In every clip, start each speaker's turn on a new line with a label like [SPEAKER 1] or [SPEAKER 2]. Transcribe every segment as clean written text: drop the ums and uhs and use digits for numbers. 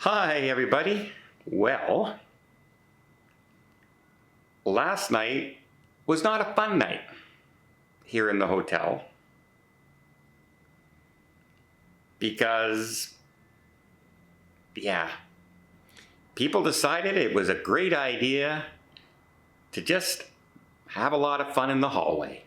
[SPEAKER 1] Hi, everybody. Well, last night was not a fun night here in the hotel because, people decided it was a great idea to just have a lot of fun in the hallway.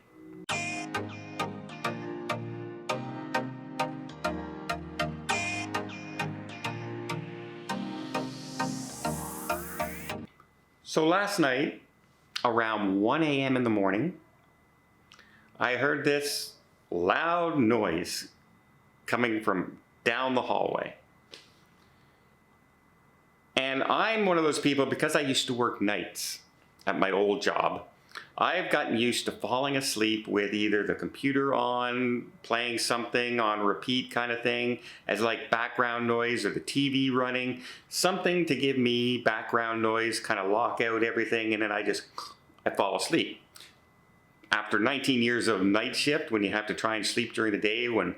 [SPEAKER 1] So last night, around 1 a.m. in the morning, I heard this loud noise coming from down the hallway. And I'm one of those people, because I used to work nights at my old job, I've gotten used to falling asleep with either the computer on, playing something on repeat kind of thing, as like background noise, or the TV running, something to give me background noise, kind of lock out everything, and then I fall asleep. After 19 years of night shift, when you have to try and sleep during the day, when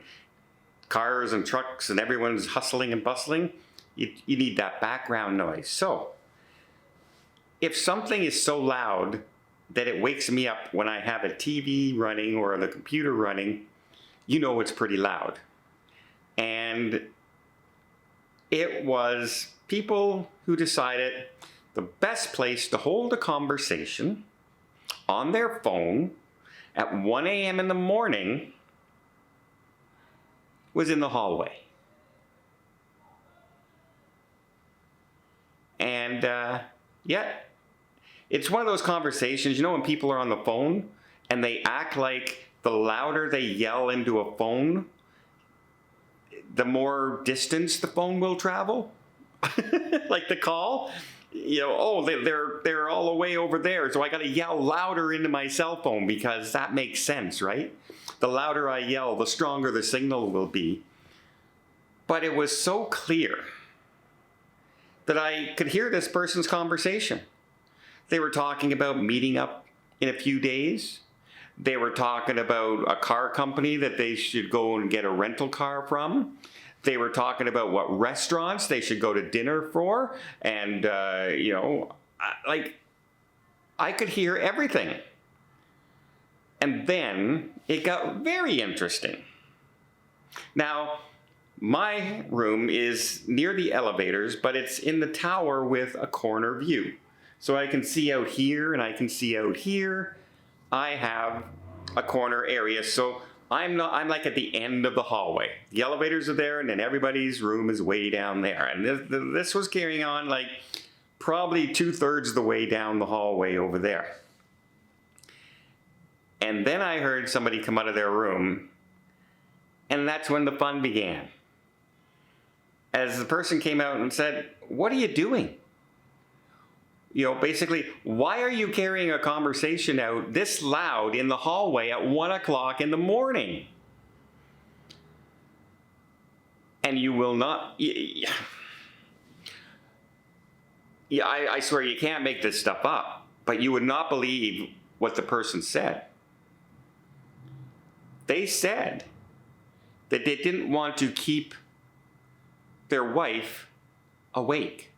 [SPEAKER 1] cars and trucks and everyone's hustling and bustling, you need that background noise. So, if something is so loud that it wakes me up when I have a TV running or the computer running, you know it's pretty loud. And it was people who decided the best place to hold a conversation on their phone at 1 a.m. in the morning was in the hallway. And it's one of those conversations, when people are on the phone and they act like the louder they yell into a phone, the more distance the phone will travel. Like the call, they're all the way over there, so I got to yell louder into my cell phone because that makes sense, right? The louder I yell, the stronger the signal will be. But it was so clear that I could hear this person's conversation. They were talking about meeting up in a few days. They were talking about a car company that they should go and get a rental car from. They were talking about what restaurants they should go to dinner for. And, I could hear everything. And then it got very interesting. Now, my room is near the elevators, but it's in the tower with a corner view. So I can see out here and I can see out here. I have a corner area, so I'm like at the end of the hallway. The elevators are there, and then everybody's room is way down there. And this was carrying on like probably 2/3 of the way down the hallway over there. And then I heard somebody come out of their room, and that's when the fun began. As the person came out and said, "What are you doing?" Basically, why are you carrying a conversation out this loud in the hallway at 1 o'clock in the morning? And you will not... I swear you can't make this stuff up, but you would not believe what the person said. They said that they didn't want to keep their wife awake.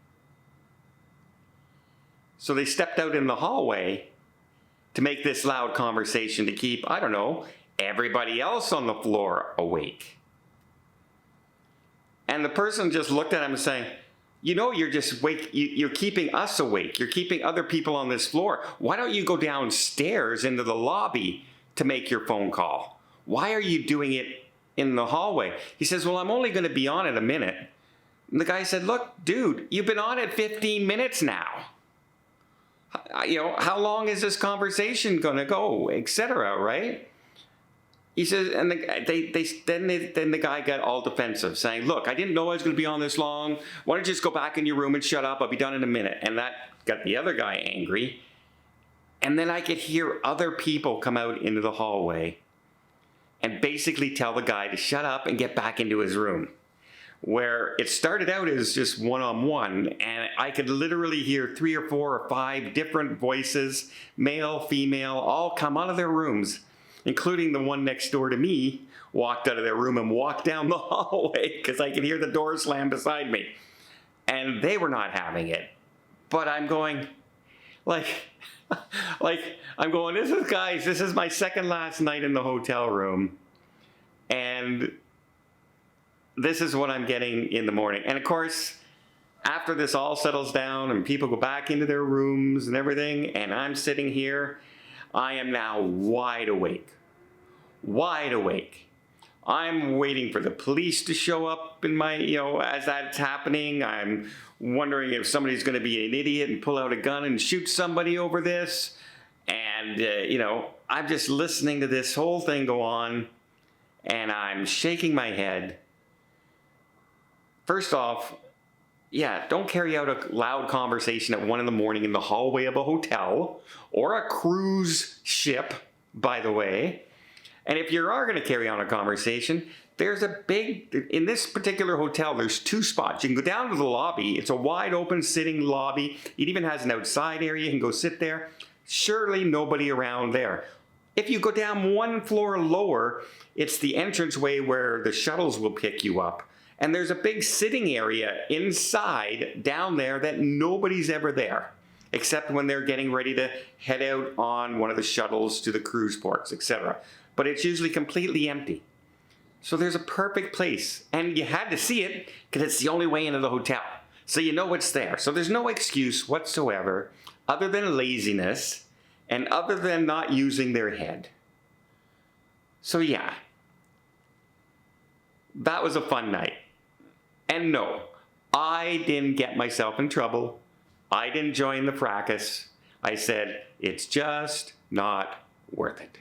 [SPEAKER 1] So they stepped out in the hallway to make this loud conversation to keep, everybody else on the floor awake. And the person just looked at him and saying, you're just you're keeping us awake. You're keeping other people on this floor. Why don't you go downstairs into the lobby to make your phone call? Why are you doing it in the hallway? He says, well, I'm only going to be on it a minute. And the guy said, look, dude, you've been on it 15 minutes now. How long is this conversation going to go, etc., right? He says, and then the guy got all defensive, saying, look, I didn't know I was going to be on this long. Why don't you just go back in your room and shut up? I'll be done in a minute. And that got the other guy angry. And then I could hear other people come out into the hallway and basically tell the guy to shut up and get back into his room. Where it started out as just one-on-one, and I could literally hear 3 or 4 or 5 different voices, male, female, all come out of their rooms, including the one next door to me, walked out of their room and walked down the hallway because I could hear the door slam beside me. and they were not having it. But I'm going, like, I'm going, this is my second last night in the hotel room, and this is what I'm getting in the morning. And of course, after this all settles down and people go back into their rooms and everything, and I'm sitting here, I am now wide awake. Wide awake. I'm waiting for the police to show up in my, as that's happening. I'm wondering if somebody's going to be an idiot and pull out a gun and shoot somebody over this. And, I'm just listening to this whole thing go on, and I'm shaking my head. First off, don't carry out a loud conversation at 1 in the hallway of a hotel or a cruise ship, by the way. And if you are going to carry on a conversation, there's in this particular hotel, there's 2 spots. You can go down to the lobby. It's a wide open sitting lobby. It even has an outside area. You can go sit there. Surely nobody around there. If you go down 1 floor lower, it's the entranceway where the shuttles will pick you up. And there's a big sitting area inside down there that nobody's ever there, except when they're getting ready to head out on one of the shuttles to the cruise ports, etc. But it's usually completely empty. So there's a perfect place. And you had to see it because it's the only way into the hotel. So you know it's there. So there's no excuse whatsoever other than laziness and other than not using their head. So that was a fun night. And no, I didn't get myself in trouble. I didn't join the fracas. I said, it's just not worth it.